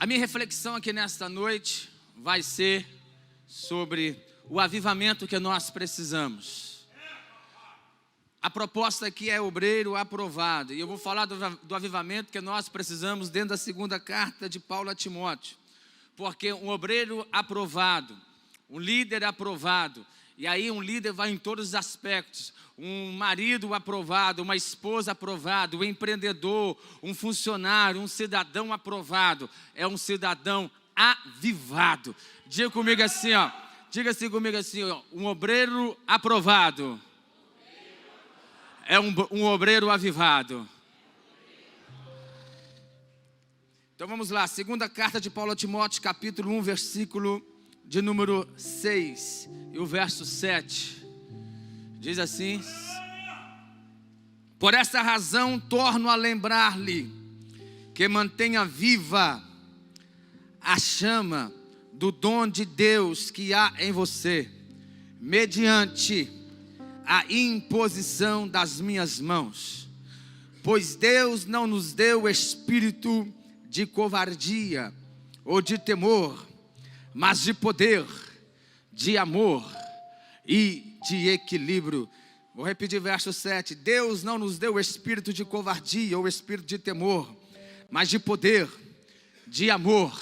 A minha reflexão aqui nesta noite vai ser sobre o avivamento que nós precisamos. A proposta aqui é obreiro aprovado. E eu vou falar do avivamento que nós precisamos dentro da segunda carta de Paulo a Timóteo. Porque um obreiro aprovado, um líder aprovado, e aí um líder vai em todos os aspectos. Um marido aprovado, uma esposa aprovada, um empreendedor, um funcionário, um cidadão aprovado. É um cidadão avivado. Diga comigo assim, ó. Diga assim comigo assim, ó. Um obreiro aprovado é um obreiro avivado. Então vamos lá, segunda carta de Paulo a Timóteo, capítulo 1, versículo de número 6 e o verso 7. Diz assim: por essa razão torno a lembrar-lhe que mantenha viva a chama do dom de Deus que há em você, mediante a imposição das minhas mãos. Pois Deus não nos deu espírito de covardia ou de temor, mas de poder, de amor e de equilíbrio. Vou repetir verso 7. Deus não nos deu espírito de covardia ou espírito de temor, mas de poder, de amor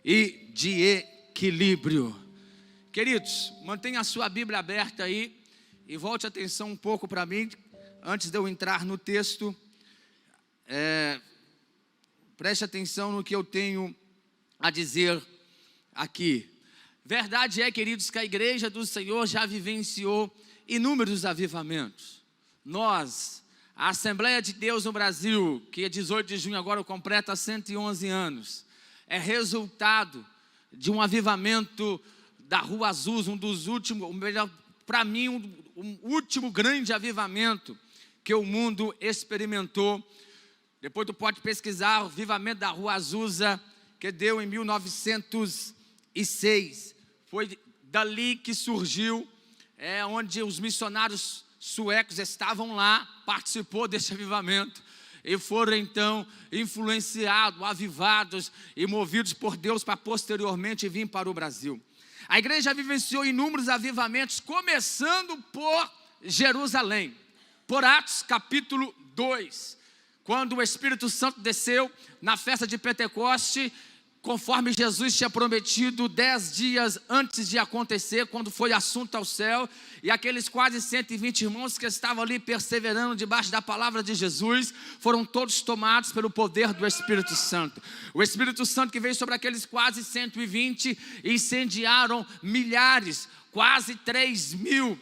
e de equilíbrio. Queridos, mantenha a sua Bíblia aberta aí e volte a atenção um pouco para mim, antes de eu entrar no texto. Preste atenção no que eu tenho a dizer aqui. Verdade é, queridos, que a igreja do Senhor já vivenciou inúmeros avivamentos. Nós, a Assembleia de Deus no Brasil, que é 18 de junho agora completa 111 anos, é resultado de um avivamento da Rua Azul, um dos últimos, para mim, um último grande avivamento que o mundo experimentou. Depois tu pode pesquisar o avivamento da Rua Azusa, que deu em 1906. Foi dali que surgiu, onde os missionários suecos estavam lá, participou desse avivamento. E foram então influenciados, avivados e movidos por Deus para posteriormente vir para o Brasil. A igreja vivenciou inúmeros avivamentos, começando por Jerusalém, por Atos capítulo 2, quando o Espírito Santo desceu na festa de Pentecoste, conforme Jesus tinha prometido 10 dias antes de acontecer, quando foi assunto ao céu, e aqueles quase 120 irmãos que estavam ali perseverando debaixo da palavra de Jesus, foram todos tomados pelo poder do Espírito Santo. O Espírito Santo que veio sobre aqueles quase 120, incendiaram milhares, quase 3.000,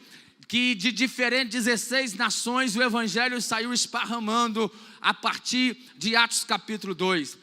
que de diferentes 16 nações o Evangelho saiu esparramando a partir de Atos capítulo 2.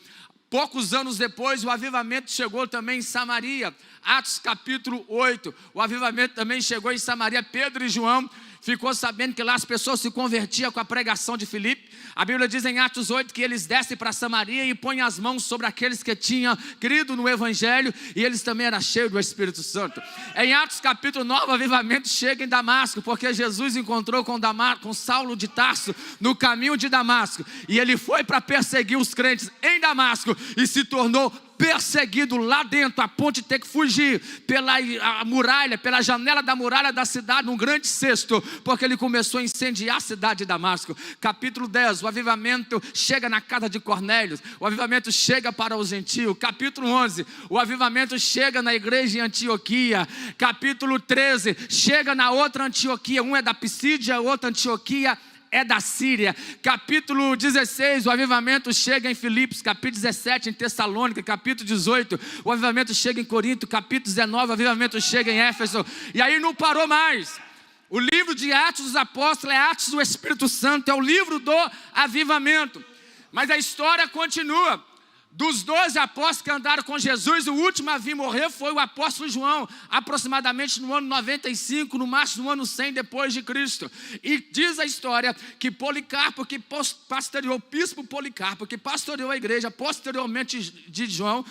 Poucos anos depois, o avivamento chegou também em Samaria. Atos capítulo 8, o avivamento também chegou em Samaria. Pedro e João ficou sabendo que lá as pessoas se convertiam com a pregação de Filipe. A Bíblia diz em Atos 8 que eles descem para Samaria e põem as mãos sobre aqueles que tinham crido no Evangelho, e eles também eram cheios do Espírito Santo. Em Atos capítulo 9, o avivamento chega em Damasco, porque Jesus encontrou com Saulo de Tarso no caminho de Damasco, e ele foi para perseguir os crentes em Damasco e se tornou perseguido lá dentro, a ponto de ter que fugir pela muralha, pela janela da muralha da cidade, num grande cesto, porque ele começou a incendiar a cidade de Damasco. Capítulo 10, o avivamento chega na casa de Cornélio, o avivamento chega para os gentios. Capítulo 11, o avivamento chega na igreja em Antioquia. Capítulo 13, chega na outra Antioquia, um é da Pisídia, a outra Antioquia é da Síria. Capítulo 16, o avivamento chega em Filipos. Capítulo 17, em Tessalônica. Capítulo 18, o avivamento chega em Corinto. Capítulo 19, o avivamento chega em Éfeso. E aí não parou mais. O livro de Atos dos Apóstolos é Atos do Espírito Santo, é o livro do avivamento. Mas a história continua. Dos 12 apóstolos que andaram com Jesus, o último a vir morrer foi o apóstolo João, aproximadamente no ano 95, no máximo no ano 100 depois de Cristo. E diz a história que Policarpo, que pastoreou, o bispo Policarpo, que pastoreou a igreja posteriormente de João,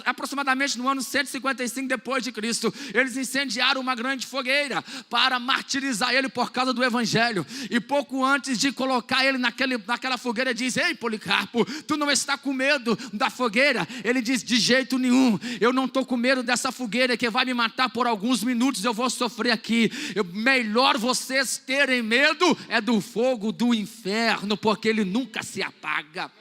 aproximadamente no ano 155 depois de Cristo, eles incendiaram uma grande fogueira para martirizar ele por causa do Evangelho. E pouco antes de colocar ele naquela fogueira, diz: ei, Policarpo, tu não está com medo medo da fogueira? Ele diz, de jeito nenhum, eu não estou com medo dessa fogueira que vai me matar por alguns minutos, eu vou sofrer aqui. Melhor vocês terem medo é do fogo do inferno, porque ele nunca se apaga.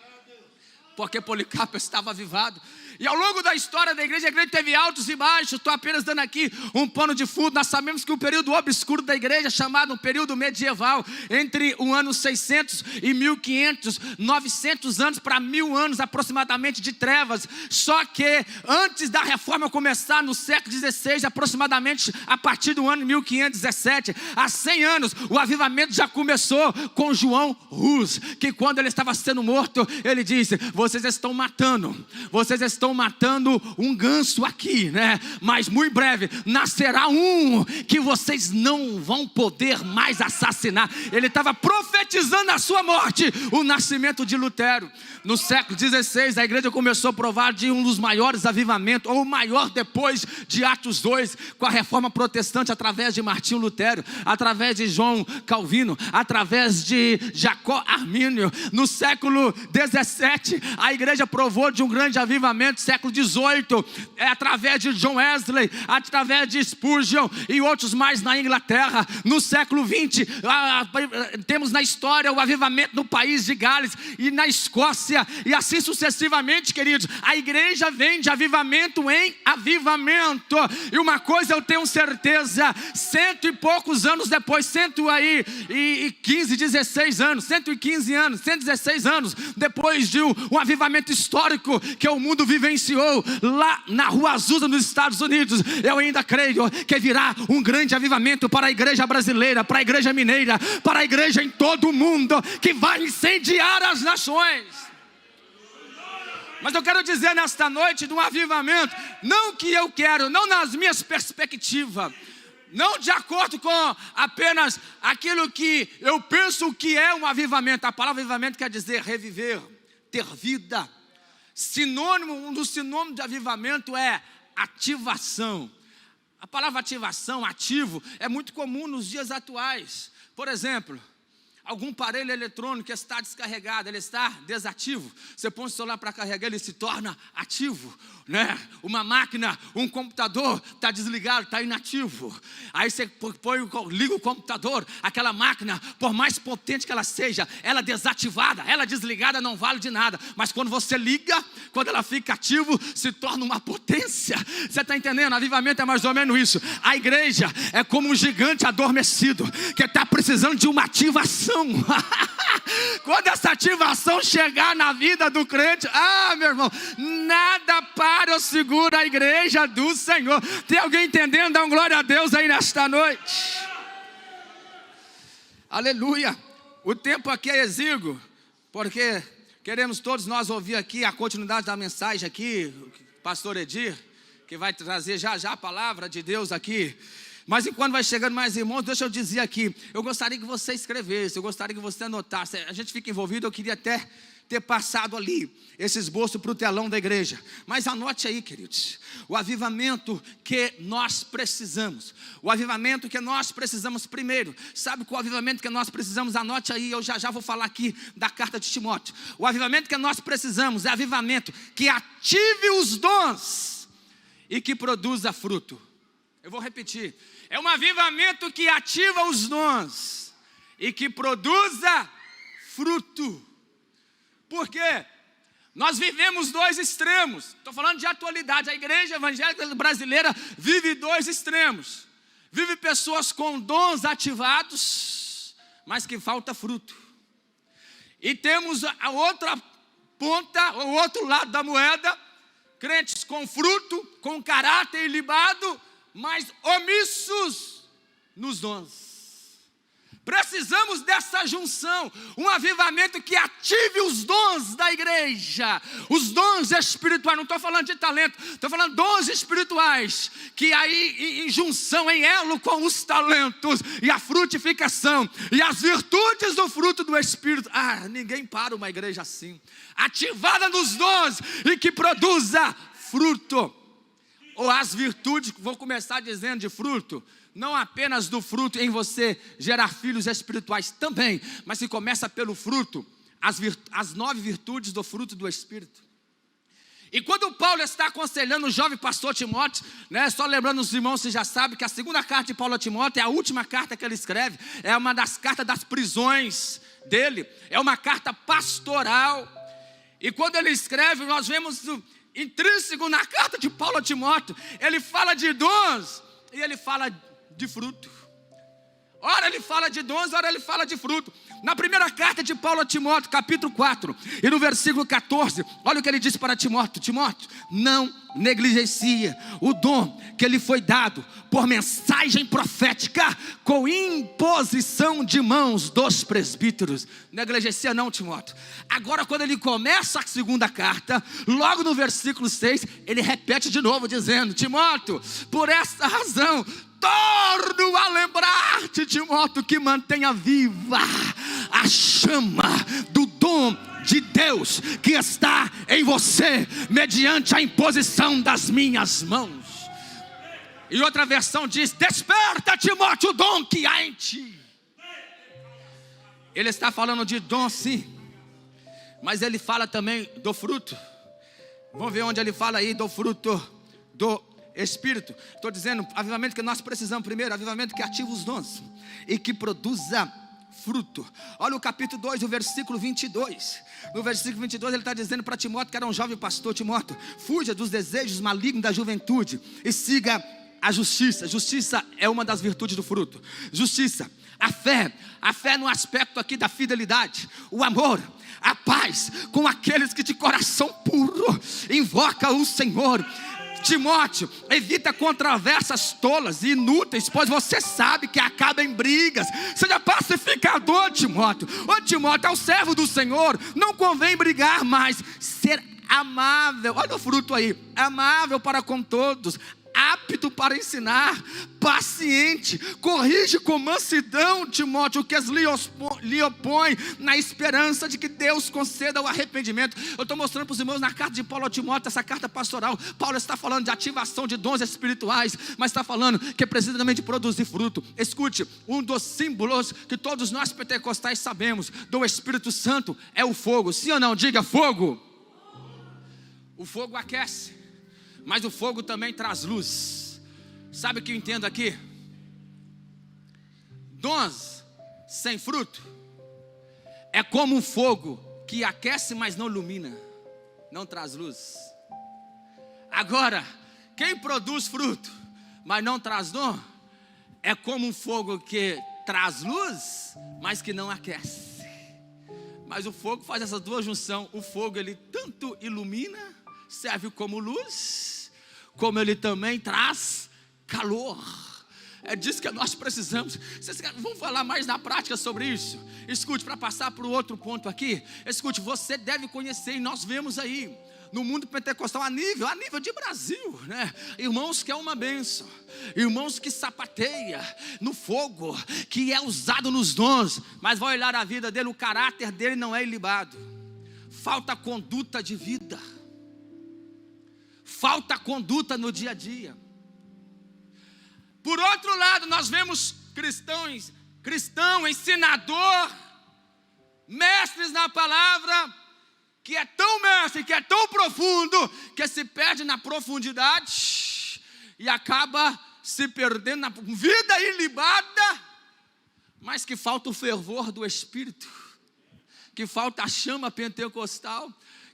Porque Policarpo estava avivado. E ao longo da história da igreja, a igreja teve altos e baixos. Estou apenas dando aqui um pano de fundo. Nós sabemos que o período obscuro da igreja, chamado um período medieval, entre o ano 600 e 1500, 900 anos para 1000 anos aproximadamente de trevas. Só que antes da reforma começar no século XVI, aproximadamente a partir do ano 1517, há 100 anos, o avivamento já começou com João Rus, que quando ele estava sendo morto, ele disse, vocês estão matando um ganso aqui, né? Mas muito breve nascerá um que vocês não vão poder mais assassinar. Ele estava profetizando a sua morte, o nascimento de Lutero. No século XVI, a igreja começou a provar de um dos maiores avivamentos, ou o maior depois de Atos 2, com a reforma protestante, através de Martinho Lutero, através de João Calvino, através de Jacó Armínio. No século XVII, a igreja provou de um grande avivamento. Século XVIII, através de John Wesley, através de Spurgeon e outros mais na Inglaterra. No século XX, temos na história o avivamento no país de Gales e na Escócia, e assim sucessivamente, queridos. A igreja vem de avivamento em avivamento, e uma coisa eu tenho certeza, 100 e poucos anos depois, 115 anos, 116 anos depois de um avivamento histórico que o mundo vivenciou lá na Rua Azusa, nos Estados Unidos, eu ainda creio que virá um grande avivamento para a igreja brasileira, para a igreja mineira, para a igreja em todo o mundo, que vai incendiar as nações. Mas eu quero dizer nesta noite de um avivamento, não que eu quero, não nas minhas perspectivas, não de acordo com apenas aquilo que eu penso que é um avivamento. A palavra avivamento quer dizer reviver, ter vida. Um dos sinônimos de avivamento é ativação. A palavra ativação, ativo, é muito comum nos dias atuais. Por exemplo, algum aparelho eletrônico que está descarregado, ele está desativo. Você põe o celular para carregar, ele se torna ativo, né? Uma máquina, um computador está desligado, está inativo. Aí você liga o computador, aquela máquina, por mais potente que ela seja, ela desativada, ela desligada não vale de nada. Mas quando você liga, quando ela fica ativo, se torna uma potência. Você está entendendo? Avivamento é mais ou menos isso. A igreja é como um gigante adormecido que está precisando de uma ativação. Quando essa ativação chegar na vida do crente, meu irmão, nada para ou segura a igreja do Senhor. Tem alguém entendendo? Dá um glória a Deus aí nesta noite. Aleluia. O tempo aqui é exíguo, porque queremos todos nós ouvir aqui a continuidade da mensagem aqui, pastor Edir, que vai trazer já a palavra de Deus aqui. Mas enquanto vai chegando mais irmãos, deixa eu dizer aqui, eu gostaria que você escrevesse, eu gostaria que você anotasse. A gente fica envolvido, eu queria até ter passado ali esse esboço para o telão da igreja. Mas anote aí, queridos, o avivamento que nós precisamos. O avivamento que nós precisamos primeiro. Sabe qual avivamento que nós precisamos? Anote aí, eu já vou falar aqui da carta de Timóteo. O avivamento que nós precisamos é avivamento que ative os dons e que produza fruto. Eu vou repetir, é um avivamento que ativa os dons e que produza fruto. Por quê? Nós vivemos dois extremos. Estou falando de atualidade. A igreja evangélica brasileira vive dois extremos. Vive pessoas com dons ativados, mas que falta fruto. E temos a outra ponta, o outro lado da moeda, crentes com fruto, com caráter ilibado, mas omissos nos dons. Precisamos dessa junção, um avivamento que ative os dons da igreja, os dons espirituais. Não estou falando de talento, estou falando de dons espirituais, que aí em junção, em elo com os talentos e a frutificação e as virtudes do fruto do Espírito. Ninguém para uma igreja assim, ativada nos dons e que produza fruto. Ou as virtudes, vou começar dizendo de fruto, não apenas do fruto em você gerar filhos espirituais também, mas se começa pelo fruto, as 9 virtudes do fruto do Espírito. E quando Paulo está aconselhando o jovem pastor Timóteo, né, só lembrando os irmãos, você já sabe que a segunda carta de Paulo a Timóteo é a última carta que ele escreve, é uma das cartas das prisões dele, é uma carta pastoral. E quando ele escreve, nós vemos intrínseco na carta de Paulo a Timóteo, ele fala de dons e ele fala de fruto. Ora ele fala de dons, ora ele fala de fruto. Na primeira carta de Paulo a Timóteo, capítulo 4, e no versículo 14, olha o que ele diz para Timóteo: Timóteo, não negligencie o dom que lhe foi dado por mensagem profética, com imposição de mãos dos presbíteros. Negligencia não, Timóteo. Agora quando ele começa a segunda carta, logo no versículo 6, ele repete de novo dizendo: Timóteo, por essa razão torno a lembrar-te, Timóteo, que mantenha viva a chama do dom de Deus que está em você, mediante a imposição das minhas mãos. E outra versão diz: desperta, Timóteo, o dom que há em ti. Ele está falando de dom, sim, mas ele fala também do fruto. Vamos ver onde ele fala aí do fruto do Espírito. Estou dizendo, avivamento que nós precisamos primeiro, avivamento que ativa os dons e que produza fruto. Olha o capítulo 2, o versículo 22. No versículo 22 ele está dizendo para Timóteo, que era um jovem pastor: Timóteo, fuja dos desejos malignos da juventude e siga a justiça. Justiça é uma das virtudes do fruto. Justiça, a fé no aspecto aqui da fidelidade, o amor, a paz com aqueles que de coração puro invoca o Senhor. Timóteo, evita controvérsias tolas e inúteis, pois você sabe que acaba em brigas. Seja pacificador, Timóteo. Ô Timóteo, é o servo do Senhor, não convém brigar, mas ser amável. Olha o fruto aí: amável para com todos, apto para ensinar, paciente, corrige com mansidão, Timóteo, que lhe opõe, na esperança de que Deus conceda o arrependimento. Eu estou mostrando para os irmãos na carta de Paulo a Timóteo, essa carta pastoral. Paulo está falando de ativação de dons espirituais, mas está falando que precisa também de produzir fruto. Escute, um dos símbolos que todos nós pentecostais sabemos do Espírito Santo é o fogo. Sim ou não? Diga: fogo. O fogo aquece, mas o fogo também traz luz. Sabe o que eu entendo aqui? Dons sem fruto é como um fogo que aquece, mas não ilumina, não traz luz. Agora, quem produz fruto, mas não traz dom, é como um fogo que traz luz, mas que não aquece. Mas o fogo faz essa duas junção. O fogo, ele tanto ilumina, serve como luz, como ele também traz calor. É disso que nós precisamos. Vamos falar mais na prática sobre isso. Escute, para passar para o outro ponto aqui. Escute, você deve conhecer, e nós vemos aí no mundo pentecostal, a nível de Brasil, né? Irmãos que é uma bênção, irmãos que sapateia no fogo, que é usado nos dons, mas vai olhar a vida dele, o caráter dele não é ilibado. Falta conduta de vida, falta conduta no dia a dia. Por outro lado, nós vemos cristão, ensinador, mestres na palavra, que é tão mestre, que é tão profundo, que se perde na profundidade e acaba se perdendo na vida ilibada, mas que falta o fervor do Espírito, que falta a chama pentecostal,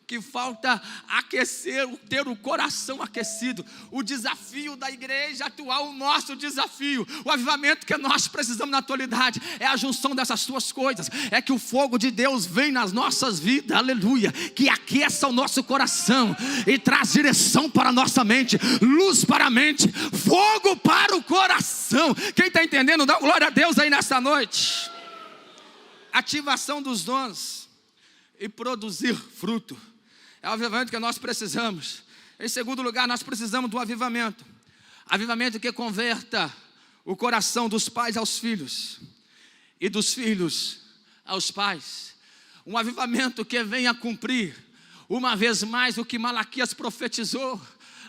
que falta aquecer, ter o coração aquecido. O desafio da igreja atual, o nosso desafio, o avivamento que nós precisamos na atualidade, é a junção dessas duas coisas. É que o fogo de Deus vem nas nossas vidas, aleluia, que aqueça o nosso coração e traz direção para a nossa mente, luz para a mente, fogo para o coração. Quem está entendendo, dá glória a Deus aí nessa noite. Ativação dos dons e produzir fruto é o avivamento que nós precisamos. Em segundo lugar, nós precisamos do avivamento. Avivamento que converta o coração dos pais aos filhos e dos filhos aos pais. Um avivamento que venha cumprir uma vez mais o que Malaquias profetizou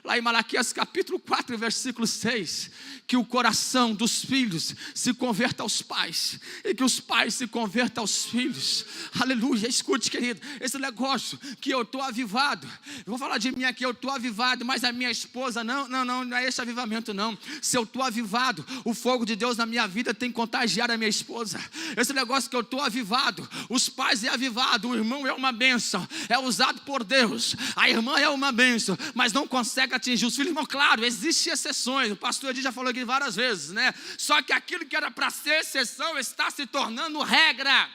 lá em Malaquias capítulo 4, versículo 6, que o coração dos filhos se converta aos pais, e que os pais se convertam aos filhos. Aleluia. Escute, querido, esse negócio que eu estou avivado, eu vou falar de mim aqui, eu estou avivado, mas a minha esposa, não é esse avivamento não. Se eu estou avivado, o fogo de Deus na minha vida tem que contagiar a minha esposa. Esse negócio que eu estou avivado, os pais é avivado, o irmão é uma bênção, é usado por Deus, a irmã é uma bênção, mas não consegue atingir os filhos. Irmão, claro, existem exceções, o pastor Edi já falou aqui várias vezes, né? Só que aquilo que era para ser exceção está se tornando regra.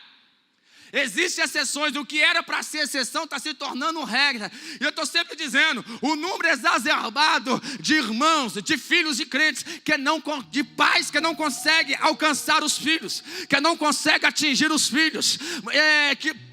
Existem exceções, o que era para ser exceção está se tornando regra. E eu estou sempre dizendo, o número exacerbado de irmãos, de filhos de crentes, de pais que não conseguem alcançar os filhos, que não conseguem atingir os filhos,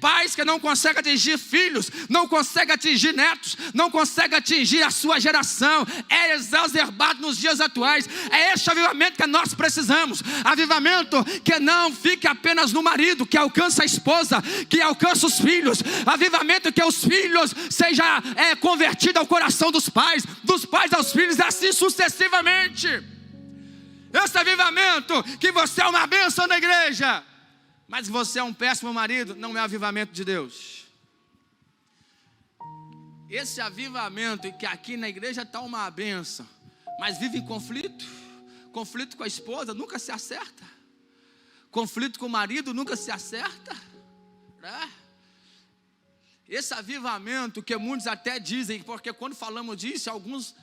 pais que não conseguem atingir filhos, não conseguem atingir netos, não conseguem atingir a sua geração, é exacerbado nos dias atuais. É este avivamento que nós precisamos, avivamento que não fique apenas no marido, que alcança a esposa, que alcança os filhos, avivamento que os filhos seja convertido ao coração dos pais aos filhos, e assim sucessivamente. Esse avivamento que você é uma bênção na igreja, mas você é um péssimo marido, não é avivamento de Deus. Esse avivamento que aqui na igreja está uma bênção, mas vive em conflito com a esposa, nunca se acerta, conflito com o marido, nunca se acerta. Esse avivamento que muitos até dizem, porque quando falamos disso, alguns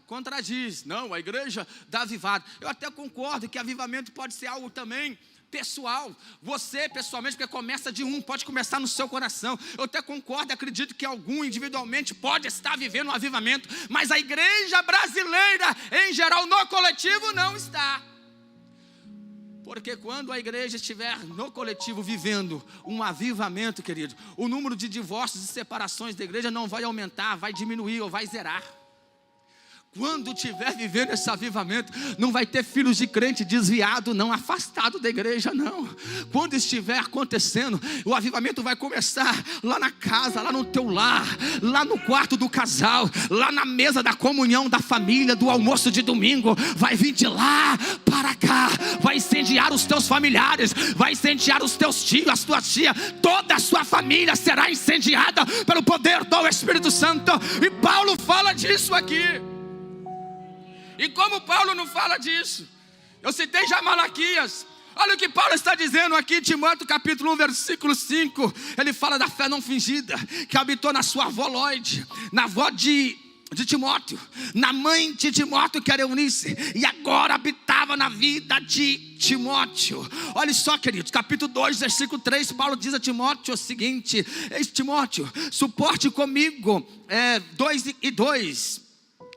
contradizem, não, a igreja dá avivado. Eu até concordo que avivamento pode ser algo também pessoal, você pessoalmente, porque começa de pode começar no seu coração. Eu até concordo, acredito que algum individualmente pode estar vivendo um avivamento, mas a igreja brasileira em geral, no coletivo, não está. Porque quando a igreja estiver no coletivo vivendo um avivamento, querido, o número de divórcios e separações da igreja não vai aumentar, vai diminuir ou vai zerar. Quando estiver vivendo esse avivamento, não vai ter filhos de crente desviado, não, afastado da igreja, não. Quando estiver acontecendo, o avivamento vai começar lá na casa, lá no teu lar, lá no quarto do casal, lá na mesa da comunhão da família, do almoço de domingo. Vai vir de lá para cá, vai incendiar os teus familiares, vai incendiar os teus tios, as tuas tias, toda a sua família será incendiada pelo poder do Espírito Santo. E Paulo fala disso aqui. E como Paulo não fala disso? Eu citei já Malaquias. Olha o que Paulo está dizendo aqui em Timóteo capítulo 1, versículo 5. Ele fala da fé não fingida, que habitou na sua avó Lóide, na avó de Timóteo, na mãe de Timóteo, que era Eunice, e agora habitava na vida de Timóteo. Olha só, queridos, capítulo 2, versículo 3, Paulo diz a Timóteo o seguinte: Timóteo, suporte comigo 2 e 2.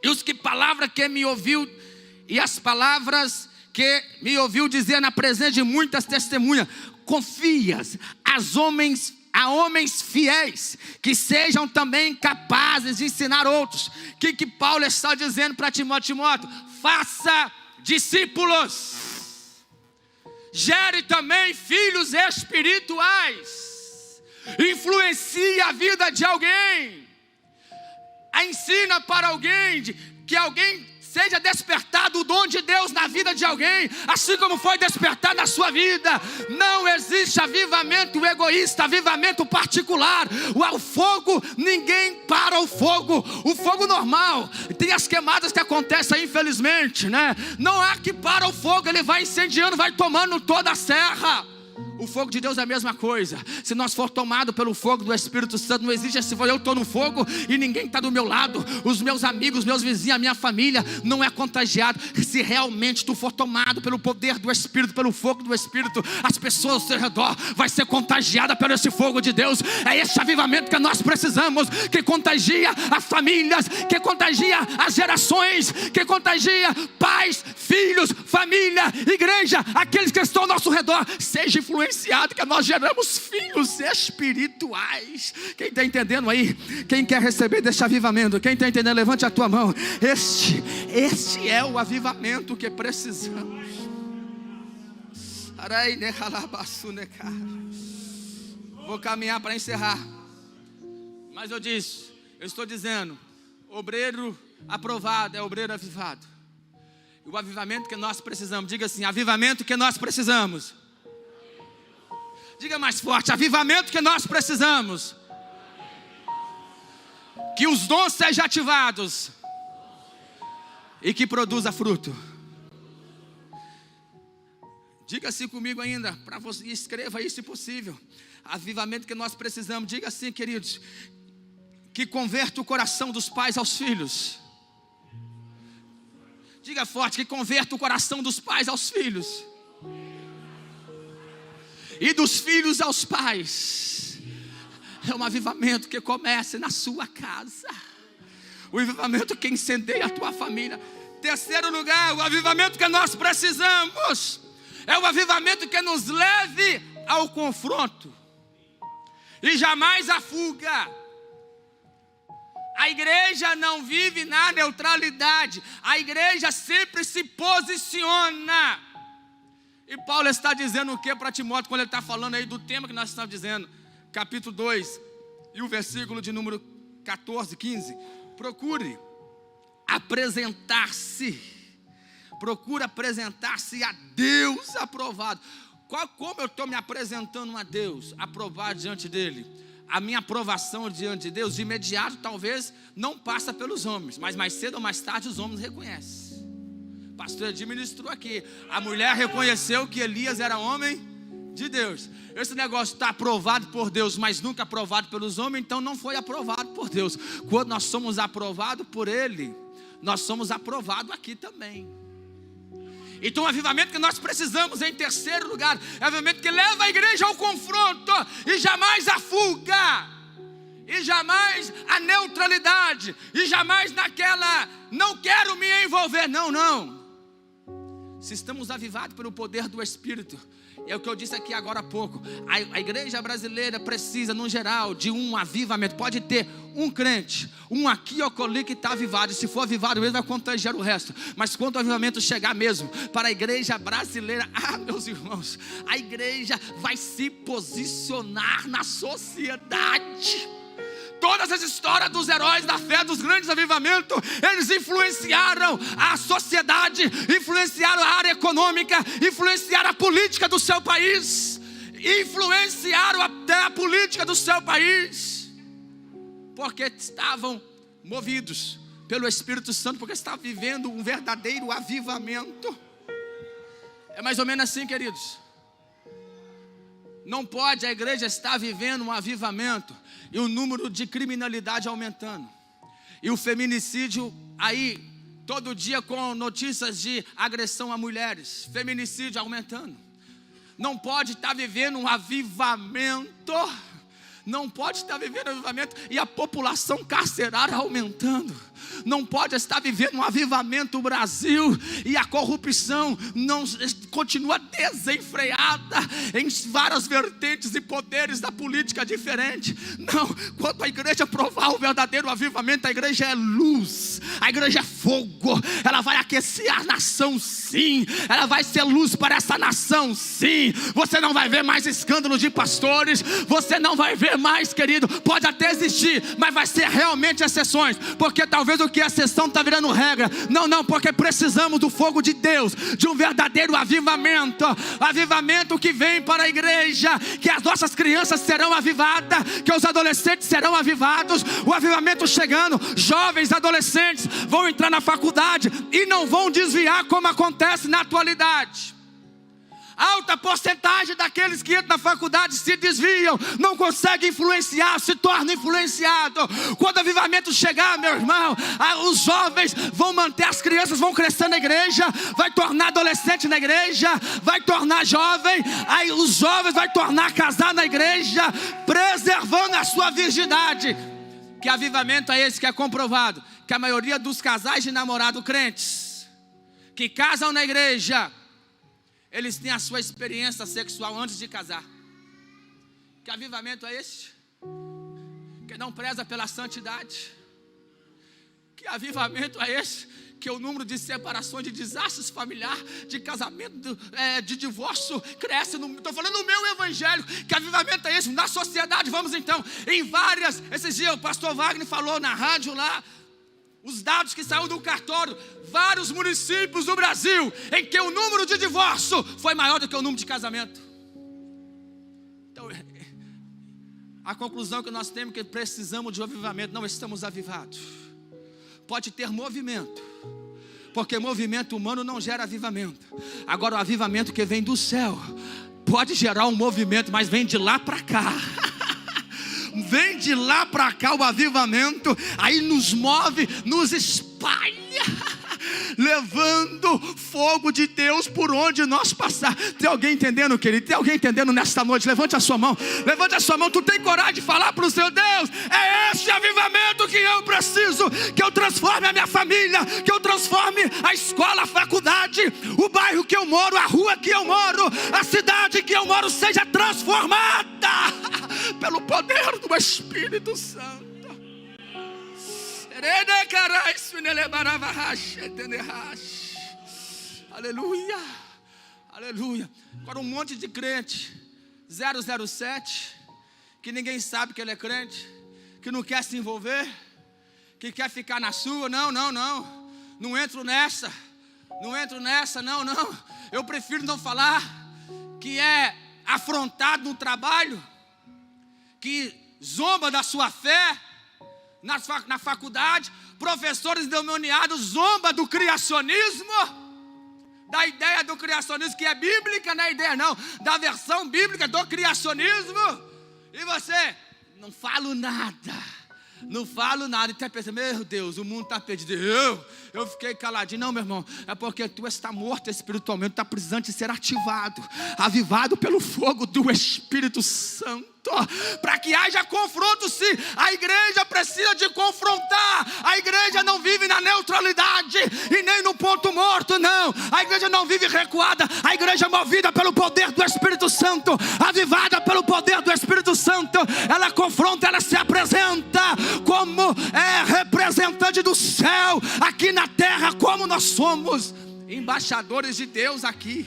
E os que palavra que me ouviu, e as palavras que me ouviu dizer na presença de muitas testemunhas, confias a homens fiéis, que sejam também capazes de ensinar outros. O que Paulo está dizendo para Timóteo? Timóteo, faça discípulos, gere também filhos espirituais, influencie a vida de alguém, ensina para alguém, que alguém seja despertado o dom de Deus na vida de alguém, assim como foi despertado na sua vida. Não existe avivamento egoísta, avivamento particular. O fogo, ninguém para o fogo normal. Tem as queimadas que acontecem, infelizmente, né? Não há que para o fogo, ele vai incendiando, vai tomando toda a serra. O fogo de Deus é a mesma coisa. Se nós for tomado pelo fogo do Espírito Santo, não existe assim, eu estou no fogo e ninguém está do meu lado, os meus amigos, meus vizinhos, a minha família não é contagiado. Se realmente tu for tomado pelo poder do Espírito, pelo fogo do Espírito, as pessoas ao seu redor vai ser contagiada pelo esse fogo de Deus. É esse avivamento que nós precisamos, que contagia as famílias, que contagia as gerações, que contagia pais, filhos, família, igreja, aqueles que estão ao nosso redor. Seja influenciado, que nós geramos filhos espirituais. Quem está entendendo aí? Quem quer receber deste avivamento? Quem está entendendo? Levante a tua mão. Este é o avivamento que precisamos. Vou caminhar para encerrar, mas eu estou dizendo, Obreiro aprovado é obreiro avivado. E o avivamento que nós precisamos, diga assim, avivamento que nós precisamos. Diga mais forte, avivamento que nós precisamos. Que os dons sejam ativados e que produza fruto. Diga assim comigo ainda, para você, escreva isso se possível. Avivamento que nós precisamos, diga assim, queridos, que converta o coração dos pais aos filhos. Diga forte, que converta o coração dos pais aos filhos. E dos filhos aos pais. É um avivamento que começa na sua casa. O avivamento que incendeia a tua família. Terceiro lugar, o avivamento que nós precisamos é o avivamento que nos leve ao confronto e jamais à fuga. A igreja não vive na neutralidade. A igreja sempre se posiciona. E Paulo está dizendo o que para Timóteo, quando ele está falando aí do tema que nós estamos dizendo, capítulo 2, e o versículo de número 14, 15. Procure apresentar-se a Deus aprovado. Como eu estou me apresentando a Deus aprovado diante dele? A minha aprovação diante de Deus, de imediato, talvez não passa pelos homens, mas mais cedo ou mais tarde os homens reconhecem. O pastor Edir ministrou aqui, a mulher reconheceu que Elias era homem de Deus. Esse negócio está aprovado por Deus, mas nunca aprovado pelos homens, então não foi aprovado por Deus. Quando nós somos aprovados por Ele, nós somos aprovados aqui também. Então o avivamento que nós precisamos, em terceiro lugar, é o avivamento que leva a igreja ao confronto e jamais à fuga, e jamais à neutralidade, e jamais naquela, não quero me envolver, não. Se estamos avivados pelo poder do Espírito, é o que eu disse aqui agora há pouco, a igreja brasileira precisa, no geral, de um avivamento. Pode ter um crente, um aqui ou ali que está avivado, e se for avivado mesmo vai contagiar o resto. Mas quando o avivamento chegar mesmo para a igreja brasileira, meus irmãos, a igreja vai se posicionar na sociedade. Todas as histórias dos heróis da fé, dos grandes avivamentos, eles influenciaram a sociedade, influenciaram a área econômica, influenciaram a política do seu país, influenciaram até a política do seu país, porque estavam movidos pelo Espírito Santo, porque estavam vivendo um verdadeiro avivamento. É mais ou menos assim, queridos. Não pode a igreja estar vivendo um avivamento e o número de criminalidade aumentando, e o feminicídio aí, todo dia com notícias de agressão a mulheres, feminicídio aumentando. Não pode estar vivendo um avivamento, não pode estar vivendo um avivamento e a população carcerária aumentando. Não pode estar vivendo um avivamento no Brasil e a corrupção não continua desenfreada em várias vertentes e poderes da política diferente. Não, quando a igreja provar o verdadeiro avivamento, a igreja é luz, a igreja é fogo, ela vai aquecer a nação, sim, ela vai ser luz para essa nação, sim. Você não vai ver mais escândalo de pastores, você não vai ver mais, querido, pode até existir, mas vai ser realmente exceções, porque talvez o que a exceção está virando regra. Não, porque precisamos do fogo de Deus, de um verdadeiro avivamento, avivamento que vem para a igreja, que as nossas crianças serão avivadas, que os adolescentes serão avivados, o avivamento chegando, jovens, adolescentes vão entrar na faculdade e não vão desviar como acontece na atualidade. Alta porcentagem daqueles que entram na faculdade se desviam, não conseguem influenciar, se tornam influenciados. Quando o avivamento chegar, meu irmão, os jovens vão manter, as crianças vão crescer na igreja, vai tornar adolescente na igreja, vai tornar jovem, aí os jovens vai tornar casar na igreja, preservando a sua virgindade. Que avivamento é esse que é comprovado? Que a maioria dos casais de namorado crentes que casam na igreja, eles têm a sua experiência sexual antes de casar. Que avivamento é esse? Que não preza pela santidade. Que avivamento é esse? Que o número de separações, de desastres familiares, de casamento, de divórcio cresce. Estou falando no meu evangelho. Que avivamento é esse? Na sociedade, vamos então, em várias. Esses dias o pastor Wagner falou na rádio lá, os dados que saíram do cartório, vários municípios do Brasil em que o número de divórcio foi maior do que o número de casamento. Então, a conclusão que nós temos é que precisamos de um avivamento. Não estamos avivados. Pode ter movimento, porque movimento humano não gera avivamento. Agora o avivamento que vem do céu pode gerar um movimento, mas vem de lá para cá. Vem de lá para cá o avivamento, aí nos move, nos espalha, levando fogo de Deus por onde nós passar. Tem alguém entendendo, querido? Tem alguém entendendo nesta noite? Levante a sua mão. Levante a sua mão. Tu tem coragem de falar para o seu Deus: é esse avivamento que eu preciso, que eu transforme a minha família, que eu transforme a escola, a faculdade, o bairro que eu moro, a rua que eu moro, a cidade que eu moro seja transformada pelo poder do Espírito Santo. Aleluia, aleluia. Agora um monte de crente 007, que ninguém sabe que ele é crente, que não quer se envolver, que quer ficar na sua. Não entro nessa, não. Eu prefiro não falar, que é afrontado no trabalho, que zomba da sua fé na faculdade, professores endemoniados zomba do criacionismo, da ideia do criacionismo que é bíblica, não é ideia não, da versão bíblica do criacionismo, e você, não falo nada, e até pensa, meu Deus, o mundo está perdido, eu fiquei caladinho. Não, meu irmão, é porque tu está morto espiritualmente, está precisando de ser ativado, avivado pelo fogo do Espírito Santo, para que haja confronto. Sim, a igreja precisa de confrontar. A igreja não vive na neutralidade e nem no ponto morto, não. A igreja não vive recuada. A igreja é movida pelo poder do Espírito Santo, avivada pelo poder do Espírito Santo. Ela confronta, ela se apresenta como representante do céu aqui na terra, como nós somos embaixadores de Deus aqui.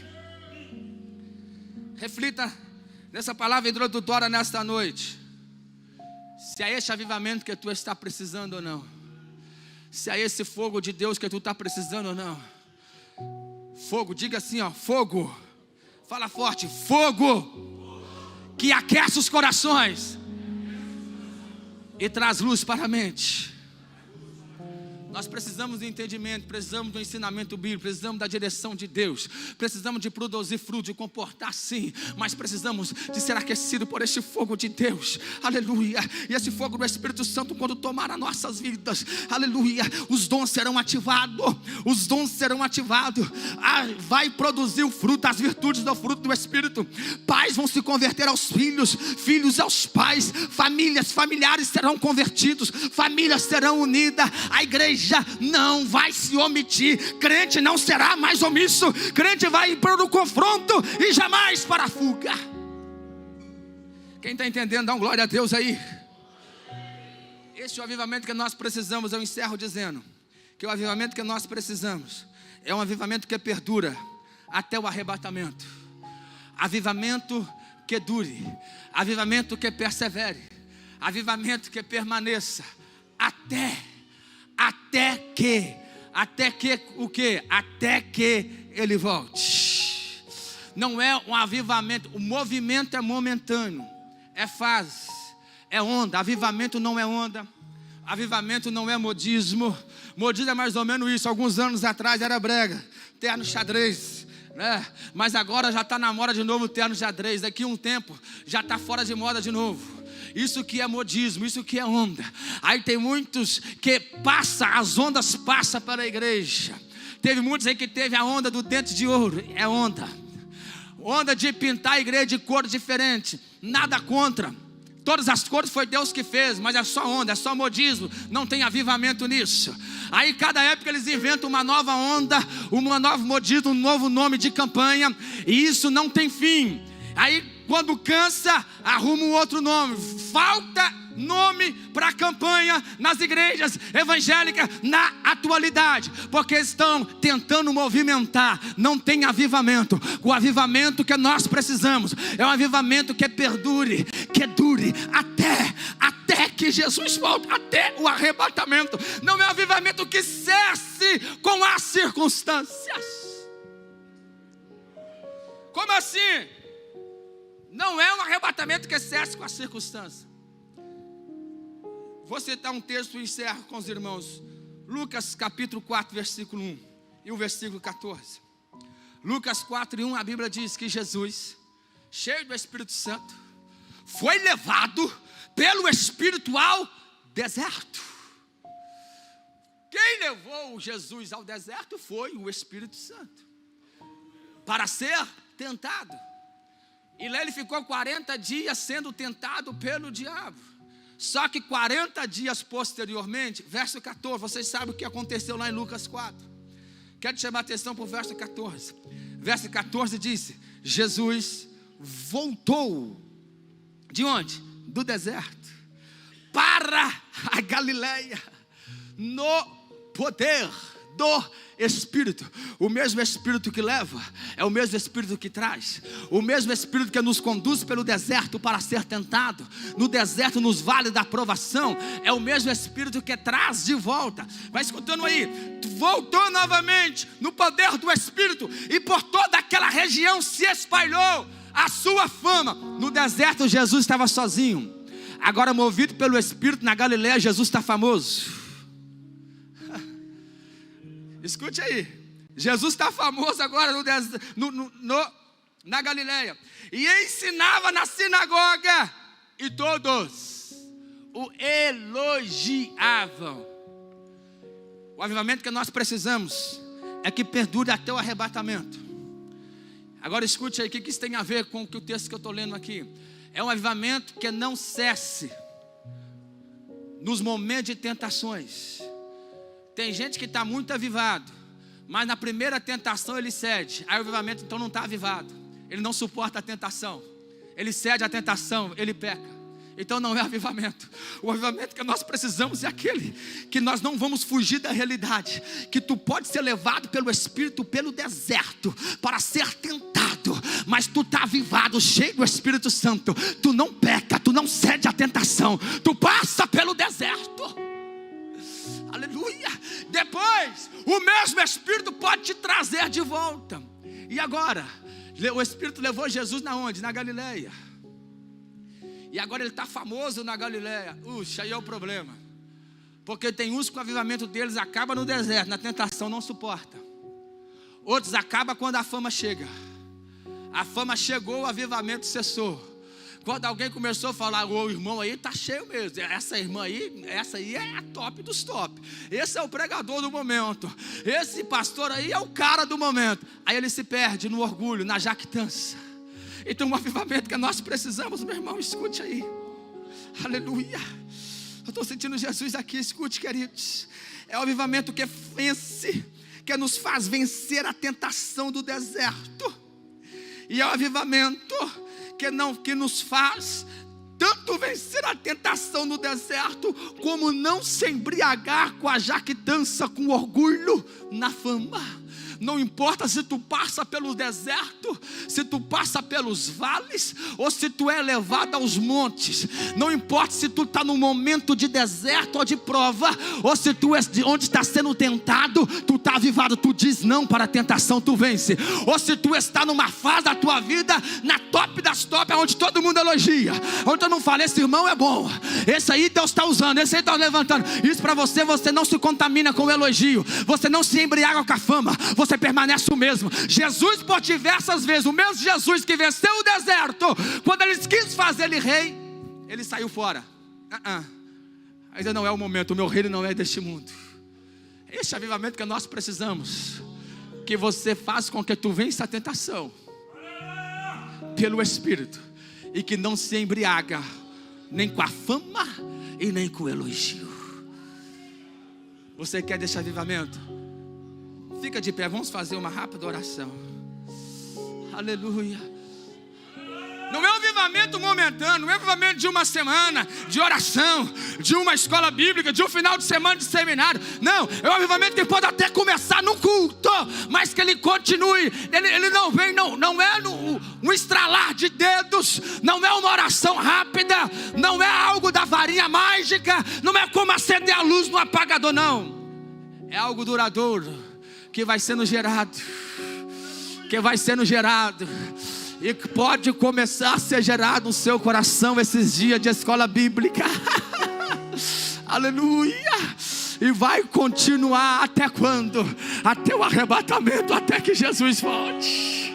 Reflita nessa palavra introdutória nesta noite. Se é esse avivamento que tu está precisando ou não. Se é esse fogo de Deus que tu está precisando ou não. Fogo, diga assim, fogo. Fala forte, fogo. Que aquece os corações e traz luz para a mente. Nós precisamos de entendimento, precisamos do ensinamento bíblico, precisamos da direção de Deus, precisamos de produzir fruto, de comportar sim, mas precisamos de ser aquecidos por este fogo de Deus, aleluia. E esse fogo do Espírito Santo, quando tomar as nossas vidas, aleluia, os dons serão ativados, vai produzir o fruto, as virtudes do fruto do Espírito. Pais vão se converter aos filhos, filhos aos pais, familiares serão convertidos, famílias serão unidas, a igreja não vai se omitir, crente não será mais omisso, crente vai para o confronto e jamais para a fuga. Quem está entendendo, dá um glória a Deus aí. Este é o avivamento que nós precisamos. Eu encerro dizendo que o avivamento que nós precisamos é um avivamento que perdura até o arrebatamento, avivamento que dure, avivamento que persevere, avivamento que permaneça até que ele volte. Não é um avivamento, o movimento é momentâneo, é fase, é onda. Avivamento não é onda, avivamento não é modismo. Modismo é mais ou menos isso. Alguns anos atrás era brega, terno xadrez, né? Mas agora já está na moda de novo o terno xadrez. Daqui a um tempo já está fora de moda de novo. Isso que é modismo, isso que é onda. Aí tem muitos que as ondas passam para a igreja. Teve muitos aí que teve a onda do dente de ouro, é onda de pintar a igreja de cor diferente. Nada contra, todas as cores foi Deus que fez, mas é só onda, é só modismo, não tem avivamento nisso. Aí cada época eles inventam uma nova onda, uma nova modismo, um novo nome de campanha, e isso não tem fim. Aí quando cansa, arruma um outro nome. Falta nome para a campanha nas igrejas evangélicas na atualidade, porque estão tentando movimentar. Não tem avivamento. O avivamento que nós precisamos é um avivamento que perdure, que dure até até que Jesus volte, até o arrebatamento. Não é um avivamento que cesse com as circunstâncias. Como assim? Não é um arrebatamento que cesse com as circunstâncias. Vou citar um texto e encerro com os irmãos. Lucas capítulo 4, versículo 1 e o versículo 14. Lucas 4 e 1, a Bíblia diz que Jesus, cheio do Espírito Santo, foi levado pelo Espírito ao deserto. Quem levou Jesus ao deserto foi o Espírito Santo, para ser tentado. E lá ele ficou 40 dias sendo tentado pelo diabo. Só que 40 dias posteriormente, verso 14, vocês sabem o que aconteceu lá em Lucas 4. Quero chamar a atenção para o verso 14. Verso 14 diz: Jesus voltou. De onde? Do deserto para a Galileia, no poder do Espírito. O mesmo Espírito que leva é o mesmo Espírito que traz. O mesmo Espírito que nos conduz pelo deserto para ser tentado, no deserto, nos vales da provação, é o mesmo Espírito que traz de volta. Vai escutando aí. Voltou novamente no poder do Espírito, e por toda aquela região se espalhou a sua fama. No deserto Jesus estava sozinho. Agora, movido pelo Espírito, na Galileia Jesus está famoso. Escute aí, Jesus está famoso agora na Galileia, e ensinava na sinagoga, e todos o elogiavam. O avivamento que nós precisamos é que perdure até o arrebatamento. Agora escute aí, o que isso tem a ver com o texto que eu estou lendo aqui? É um avivamento que não cesse nos momentos de tentações. Tem gente que está muito avivado, mas na primeira tentação ele cede. Aí o avivamento então não está avivado. Ele não suporta a tentação. Ele cede à tentação, ele peca. Então não é avivamento. O avivamento que nós precisamos é aquele que nós não vamos fugir da realidade, que tu pode ser levado pelo Espírito pelo deserto para ser tentado, mas tu está avivado, cheio do Espírito Santo. Tu não peca, tu não cede à tentação, tu passa pelo deserto. Aleluia. Depois o mesmo Espírito pode te trazer de volta. E agora o Espírito levou Jesus na onde? Na Galileia. E agora ele está famoso na Galileia. Aí é o problema, porque tem uns que o avivamento deles acaba no deserto, na tentação não suporta. Outros acaba quando a fama chega. A fama chegou, o avivamento cessou. Quando alguém começou a falar: o irmão aí está cheio mesmo, essa irmã aí, essa aí é a top dos top, esse é o pregador do momento, esse pastor aí é o cara do momento. Aí ele se perde no orgulho, na jactância. Então um avivamento que nós precisamos, meu irmão, escute aí. Aleluia. Eu estou sentindo Jesus aqui, escute, queridos. É o avivamento que vence, que nos faz vencer a tentação do deserto. E é o avivamento que nos faz tanto vencer a tentação no deserto, como não se embriagar com a jactância, com orgulho na fama. Não importa se tu passa pelo deserto, se tu passa pelos vales, ou se tu é levado aos montes. Não importa se tu está num momento de deserto ou de prova, ou se tu é onde está sendo tentado, tu está avivado, tu diz não para a tentação, tu vence. Ou se tu está numa fase da tua vida, na top das top, onde todo mundo elogia, onde todo mundo fala: esse irmão é bom, esse aí Deus está usando, esse aí está levantando. Isso para você, você não se contamina com o elogio, você não se embriaga com a fama, você permanece o mesmo. Jesus, por diversas vezes, o mesmo Jesus que venceu o deserto, quando ele quis fazer ele rei, ele saiu fora. Ainda não é o momento, o meu reino não é deste mundo. Esse avivamento que nós precisamos, que você faz com que tu vença a tentação pelo Espírito, e que não se embriaga nem com a fama e nem com o elogio. Você quer desse avivamento? Fica de pé, vamos fazer uma rápida oração. Aleluia. Não é um avivamento momentâneo, não é um avivamento de uma semana de oração, de uma escola bíblica, de um final de semana de seminário. Não, é um avivamento que pode até começar no culto, mas que ele continue. Ele não vem, não é um estralar de dedos, não é uma oração rápida, não é algo da varinha mágica, não é como acender a luz no apagador, não. É algo duradouro, que vai sendo gerado, e que pode começar a ser gerado no seu coração esses dias de escola bíblica. Aleluia. E vai continuar até quando? Até o arrebatamento, até que Jesus volte.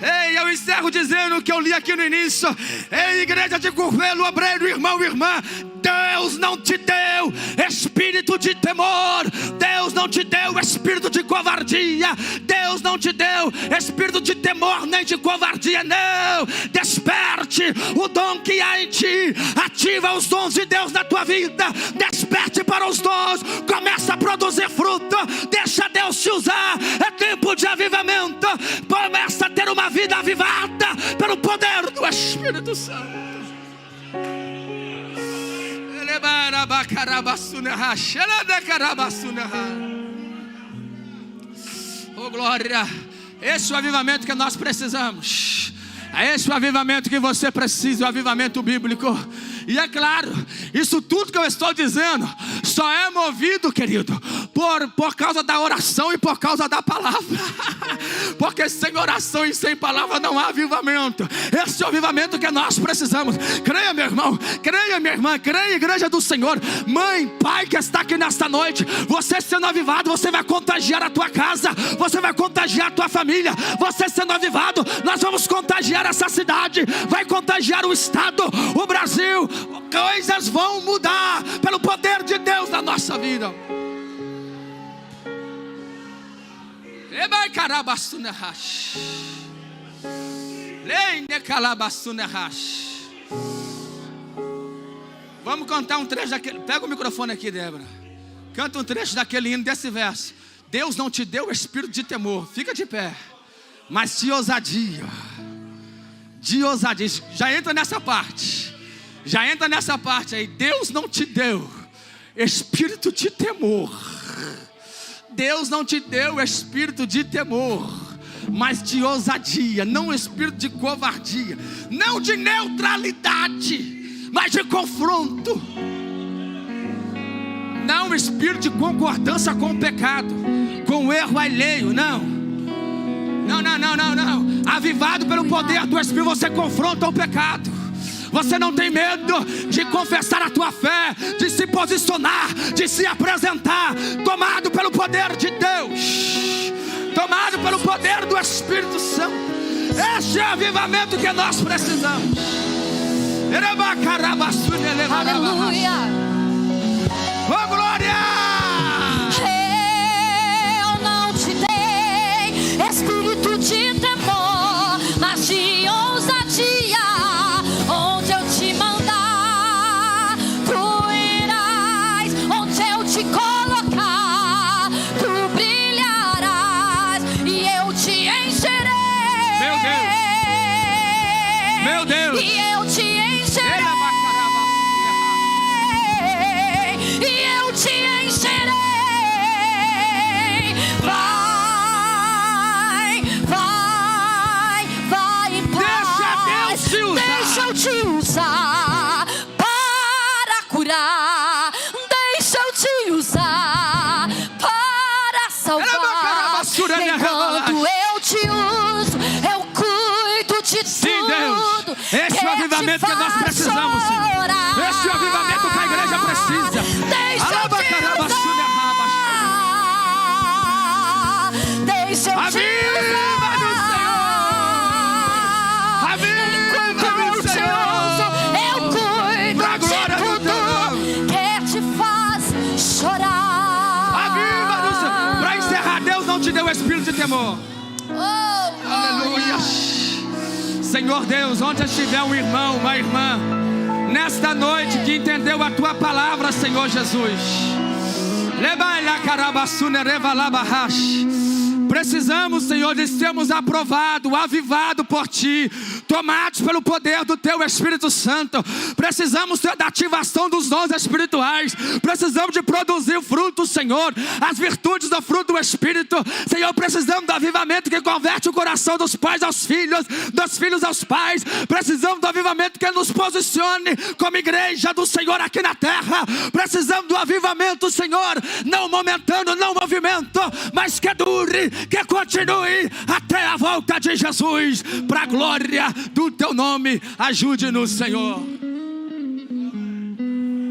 Ei, eu encerro dizendo o que eu li aqui no início. Ei, igreja de Curvelo, obreiro, irmão e irmã, Deus não te deu espírito de temor, Deus não te deu espírito de covardia, Deus não te deu espírito de temor nem de covardia, não. Desperte o dom que há em ti, ativa os dons de Deus na tua vida, desperte para os dons, começa a produzir fruto, deixa Deus te usar. É tempo de avivamento, começa a ter uma vida avivada pelo poder do Espírito Santo. Oh glória, esse é o avivamento que nós precisamos. É esse o avivamento que você precisa, o avivamento bíblico. E é claro, isso tudo que eu estou dizendo só é movido, querido, por causa da oração e por causa da palavra. Porque sem oração e sem palavra não há avivamento. Esse é o avivamento que nós precisamos. Creia, meu irmão, creia, minha irmã, creia, igreja do Senhor, mãe, pai que está aqui nesta noite. Você sendo avivado, você vai contagiar a tua casa, você vai contagiar a tua família. Você sendo avivado, nós vamos contagiar essa cidade, vai contagiar o estado, o Brasil. Coisas vão mudar pelo poder de Deus na nossa vida. Vamos cantar um trecho daquele. Pega o microfone aqui, Débora. Canta um trecho daquele hino, desse verso. Deus não te deu espírito de temor, fica de pé, mas de ousadia. De ousadia. Já entra nessa parte. Já entra nessa parte aí. Deus não te deu espírito de temor. Deus não te deu espírito de temor, mas de ousadia. Não espírito de covardia, não de neutralidade, mas de confronto. Não espírito de concordância com o pecado, com o erro alheio, não. Não. Avivado pelo poder do Espírito, você confronta o pecado. Você não tem medo de confessar a tua fé, de se posicionar, de se apresentar, tomado pelo poder de Deus, tomado pelo poder do Espírito Santo. Este é o avivamento que nós precisamos. Aleluia. Oh glória! Eu não te dei espírito de temor, mas de ousadia. Onde eu te mandar, tu irás. Onde eu te colocar, tu brilharás, e eu te encherei. Meu Deus! E eu te encherei. E eu te encherei. Vai em paz. Deixa eu te usar para curar. Deixa eu te usar para salvar. Enquanto eu te uso, eu cuido de tudo. Sim, Deus, esse é o avivamento que nós precisamos, Senhor. Esse é o avivamento que a igreja precisa. Deixa eu te usar. Deixa eu te espírito de temor. Aleluia. Senhor Deus, onde estiver um irmão, uma irmã, nesta noite que entendeu a tua palavra, Senhor Jesus, precisamos, Senhor, de sermos aprovados, avivados por ti. tomados pelo poder do Teu Espírito Santo. Precisamos da ativação dos dons espirituais. Precisamos de produzir o fruto, Senhor, as virtudes do fruto do Espírito. Senhor, precisamos do avivamento que converte o coração dos pais aos filhos, dos filhos aos pais. Precisamos do avivamento que nos posicione como igreja do Senhor aqui na terra. Precisamos do avivamento, Senhor, não momentâneo, não movimento, mas que dure, que continue até a volta de Jesus, para a glória do Teu nome. Ajude-nos, Senhor.